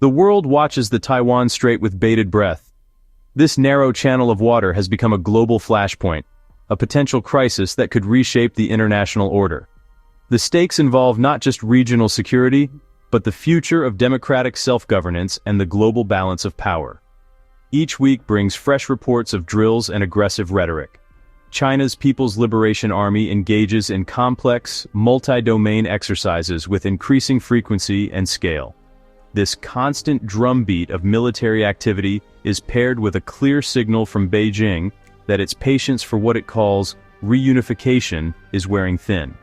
The world watches the Taiwan Strait with bated breath. This narrow channel of water has become a global flashpoint, a potential crisis that could reshape the international order. The stakes involve not just regional security, but the future of democratic self-governance and the global balance of power. Each week brings fresh reports of drills and aggressive rhetoric. China's People's Liberation Army engages in complex, multi-domain exercises with increasing frequency and scale. This constant drumbeat of military activity is paired with a clear signal from Beijing that its patience for what it calls reunification is wearing thin.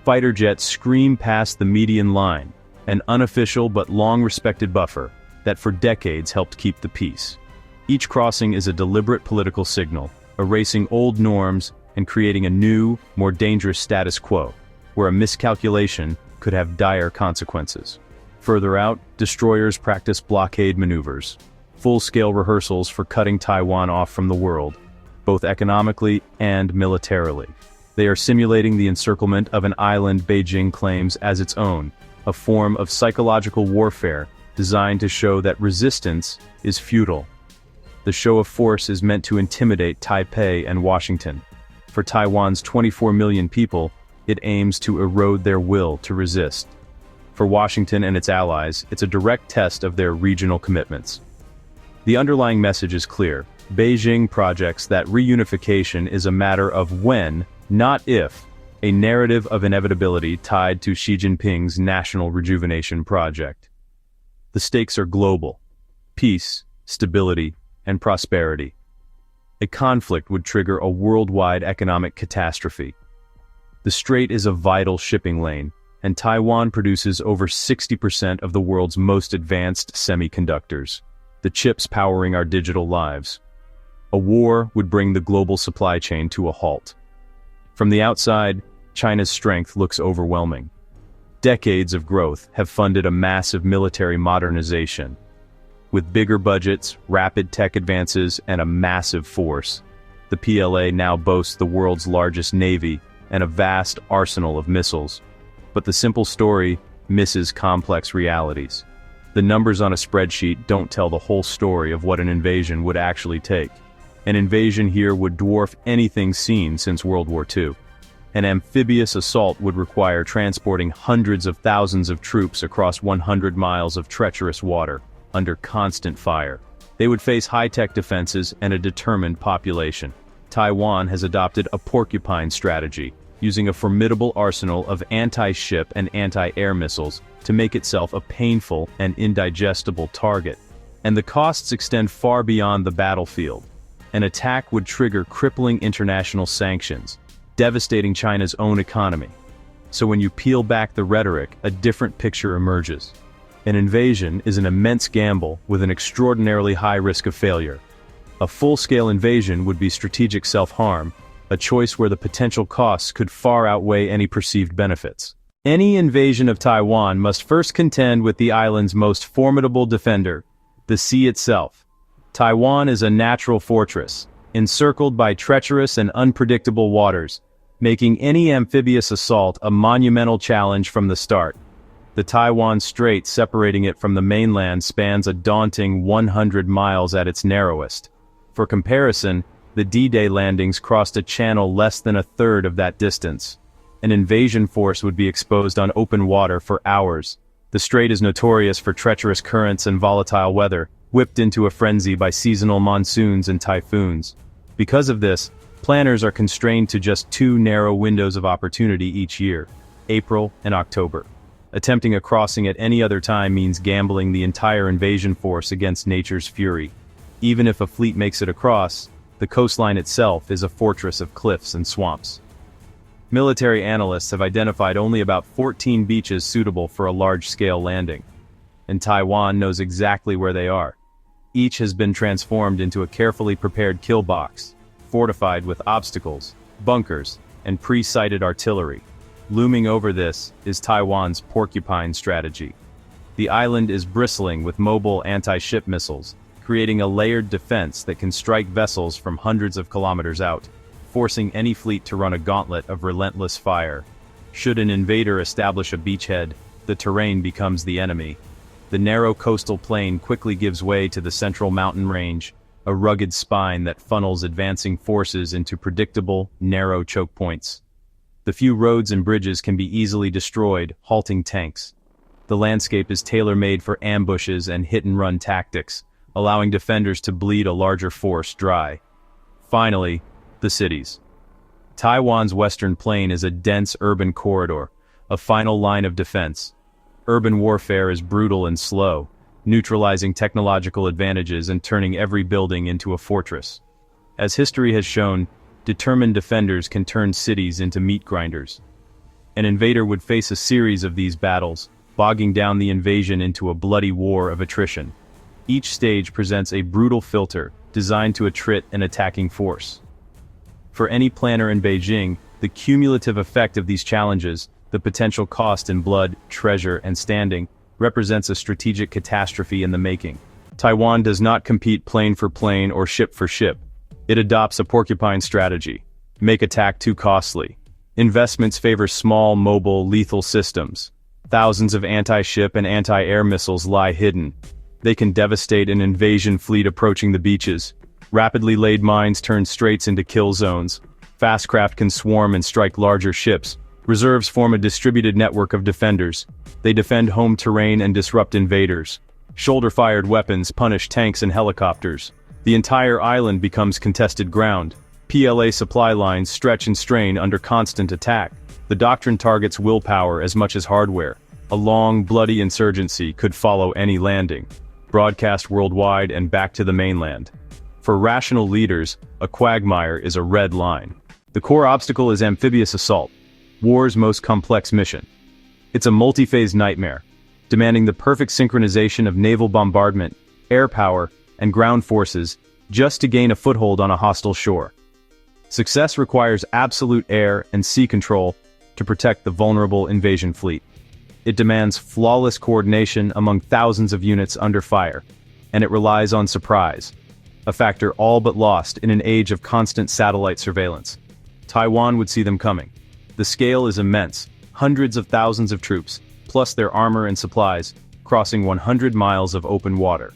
Fighter jets scream past the median line, an unofficial but long-respected buffer that for decades helped keep the peace. Each crossing is a deliberate political signal, erasing old norms and creating a new, more dangerous status quo, where a miscalculation could have dire consequences. Further out, destroyers practice blockade maneuvers, full-scale rehearsals for cutting Taiwan off from the world, both economically and militarily. They are simulating the encirclement of an island Beijing claims as its own, a form of psychological warfare designed to show that resistance is futile. The show of force is meant to intimidate Taipei and Washington. For Taiwan's 24 million people, it aims to erode their will to resist. For Washington and its allies, it's a direct test of their regional commitments. The underlying message is clear. Beijing projects that reunification is a matter of when, not if, a narrative of inevitability tied to Xi Jinping's national rejuvenation project. The stakes are global: peace, stability, and prosperity. A conflict would trigger a worldwide economic catastrophe. The strait is a vital shipping lane, and Taiwan produces over 60% of the world's most advanced semiconductors, the chips powering our digital lives. A war would bring the global supply chain to a halt. From the outside, China's strength looks overwhelming. Decades of growth have funded a massive military modernization. With bigger budgets, rapid tech advances, and a massive force, the PLA now boasts the world's largest navy and a vast arsenal of missiles. But the simple story misses complex realities. The numbers on a spreadsheet don't tell the whole story of what an invasion would actually take. An invasion here would dwarf anything seen since World War II. An amphibious assault would require transporting hundreds of thousands of troops across 100 miles of treacherous water, under constant fire. They would face high-tech defenses and a determined population. Taiwan has adopted a porcupine strategy, using a formidable arsenal of anti-ship and anti-air missiles to make itself a painful and indigestible target. And the costs extend far beyond the battlefield. An attack would trigger crippling international sanctions, devastating China's own economy. So when you peel back the rhetoric, a different picture emerges. An invasion is an immense gamble with an extraordinarily high risk of failure. A full-scale invasion would be strategic self-harm, a choice where the potential costs could far outweigh any perceived benefits. Any invasion of Taiwan must first contend with the island's most formidable defender, the sea itself. Taiwan is a natural fortress, encircled by treacherous and unpredictable waters, making any amphibious assault a monumental challenge from the start. The Taiwan Strait separating it from the mainland spans a daunting 100 miles at its narrowest. For comparison, the D-Day landings crossed a channel less than a third of that distance. An invasion force would be exposed on open water for hours. The strait is notorious for treacherous currents and volatile weather, whipped into a frenzy by seasonal monsoons and typhoons. Because of this, planners are constrained to just two narrow windows of opportunity each year: April and October. Attempting a crossing at any other time means gambling the entire invasion force against nature's fury. Even if a fleet makes it across, the coastline itself is a fortress of cliffs and swamps. Military analysts have identified only about 14 beaches suitable for a large-scale landing, and Taiwan knows exactly where they are. Each has been transformed into a carefully prepared kill box, fortified with obstacles, bunkers, and pre-sighted artillery. Looming over this is Taiwan's porcupine strategy. The island is bristling with mobile anti-ship missiles, creating a layered defense that can strike vessels from hundreds of kilometers out, forcing any fleet to run a gauntlet of relentless fire. Should an invader establish a beachhead, the terrain becomes the enemy. The narrow coastal plain quickly gives way to the central mountain range, a rugged spine that funnels advancing forces into predictable, narrow choke points. The few roads and bridges can be easily destroyed, halting tanks. The landscape is tailor-made for ambushes and hit-and-run tactics, allowing defenders to bleed a larger force dry. Finally, the cities. Taiwan's western plain is a dense urban corridor, a final line of defense. Urban warfare is brutal and slow, neutralizing technological advantages and turning every building into a fortress. As history has shown, determined defenders can turn cities into meat grinders. An invader would face a series of these battles, bogging down the invasion into a bloody war of attrition. Each stage presents a brutal filter, designed to attrit an attacking force. For any planner in Beijing, the cumulative effect of these challenges, the potential cost in blood, treasure, and standing, represents a strategic catastrophe in the making. Taiwan does not compete plane for plane or ship for ship. It adopts a porcupine strategy. Make attack too costly. Investments favor small, mobile, lethal systems. Thousands of anti-ship and anti-air missiles lie hidden. They can devastate an invasion fleet approaching the beaches. Rapidly laid mines turn straits into kill zones. Fast craft can swarm and strike larger ships. Reserves form a distributed network of defenders. They defend home terrain and disrupt invaders. Shoulder-fired weapons punish tanks and helicopters. The entire island becomes contested ground. PLA supply lines stretch and strain under constant attack. The Doctrine targets willpower as much as hardware. A long, bloody insurgency could follow any landing. Broadcast worldwide and back to the mainland. For rational leaders, a quagmire is a red line. The core obstacle is amphibious assault, war's most complex mission. It's a multi-phase nightmare, demanding the perfect synchronization of naval bombardment, air power, and ground forces just to gain a foothold on a hostile shore. Success requires absolute air and sea control to protect the vulnerable invasion fleet. It demands flawless coordination among thousands of units under fire, and it relies on surprise, a factor all but lost in an age of constant satellite surveillance. Taiwan would see them coming. The scale is immense, hundreds of thousands of troops, plus their armor and supplies, crossing 100 miles of open water.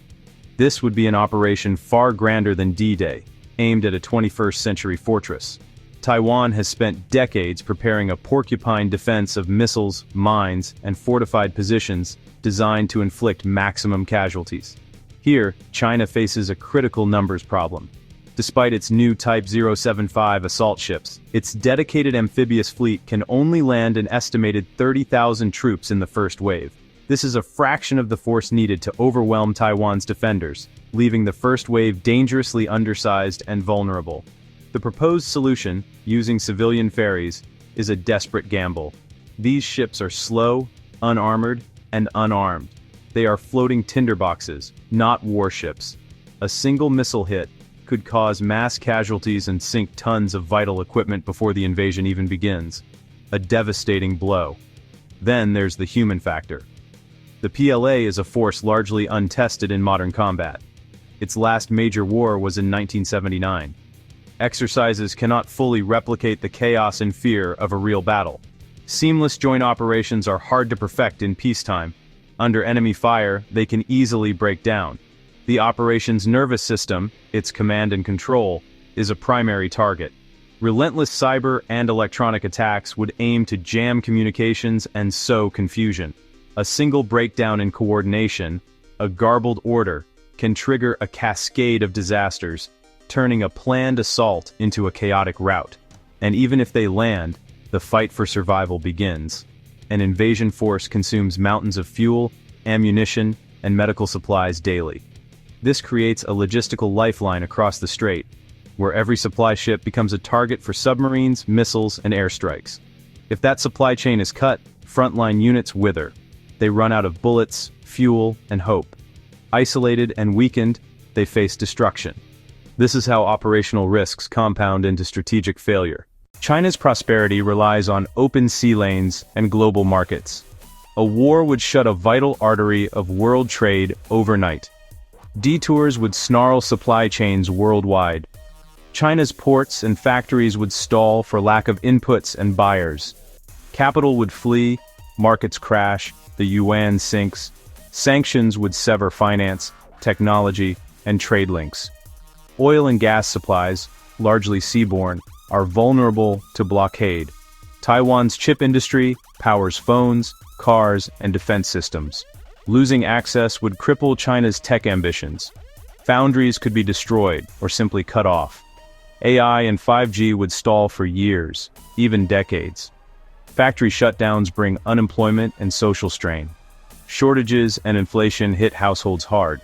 This would be an operation far grander than D-Day, aimed at a 21st century fortress. Taiwan has spent decades preparing a porcupine defense of missiles, mines, and fortified positions designed to inflict maximum casualties. Here, China faces a critical numbers problem. Despite its new Type 075 assault ships, its dedicated amphibious fleet can only land an estimated 30,000 troops in the first wave. This is a fraction of the force needed to overwhelm Taiwan's defenders, leaving the first wave dangerously undersized and vulnerable. The proposed solution, using civilian ferries, is a desperate gamble. These ships are slow, unarmored, and unarmed. They are floating tinderboxes, not warships. A single missile hit could cause mass casualties and sink tons of vital equipment before the invasion even begins. A devastating blow. Then there's the human factor. The PLA is a force largely untested in modern combat. Its last major war was in 1979. Exercises cannot fully replicate the chaos and fear of a real battle. Seamless joint operations are hard to perfect in peacetime. Under enemy fire, they can easily break down. The operation's nervous system, its command and control, is a primary target. Relentless cyber and electronic attacks would aim to jam communications and sow confusion. A single breakdown in coordination, a garbled order, can trigger a cascade of disasters, turning a planned assault into a chaotic rout. And even if they land, the fight for survival begins. An invasion force consumes mountains of fuel, ammunition, and medical supplies daily. This creates a logistical lifeline across the strait, where every supply ship becomes a target for submarines, missiles, and airstrikes. If that supply chain is cut, frontline units wither. They run out of bullets, fuel, and hope. Isolated and weakened, they face destruction. This is how operational risks compound into strategic failure. China's prosperity relies on open sea lanes and global markets. A war would shut a vital artery of world trade overnight. Detours would snarl supply chains worldwide. China's ports and factories would stall for lack of inputs and buyers. Capital would flee, markets crash, the yuan sinks. Sanctions would sever finance, technology, and trade links. Oil and gas supplies, largely seaborne, are vulnerable to blockade. Taiwan's chip industry powers phones, cars, and defense systems. Losing access would cripple China's tech ambitions. Foundries could be destroyed or simply cut off. AI and 5G would stall for years, even decades. Factory shutdowns bring unemployment and social strain. Shortages and inflation hit households hard.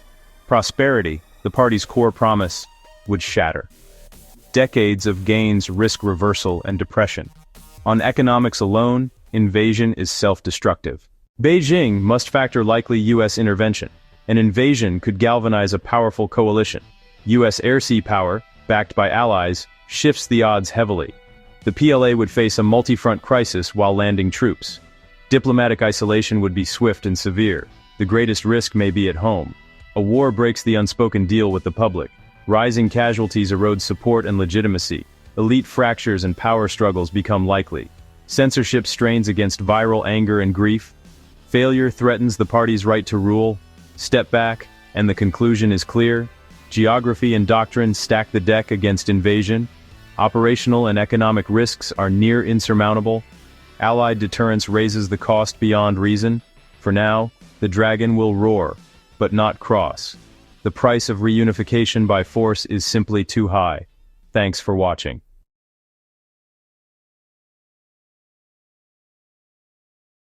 Prosperity, the party's core promise, would shatter. Decades of gains risk reversal and depression. On economics alone, invasion is self-destructive. Beijing must factor likely U.S. intervention. An invasion could galvanize a powerful coalition. U.S. air-sea power, backed by allies, shifts the odds heavily. The PLA would face a multi-front crisis while landing troops. Diplomatic isolation would be swift and severe. The greatest risk may be at home. A war breaks the unspoken deal with the public. Rising casualties erode support and legitimacy. Elite fractures and power struggles become likely. Censorship strains against viral anger and grief. Failure threatens the party's right to rule. Step back, and the conclusion is clear. Geography and doctrine stack the deck against invasion. Operational and economic risks are near insurmountable. Allied deterrence raises the cost beyond reason. For now, the dragon will roar, but not cross. The price of reunification by force is simply too high. Thanks for watching.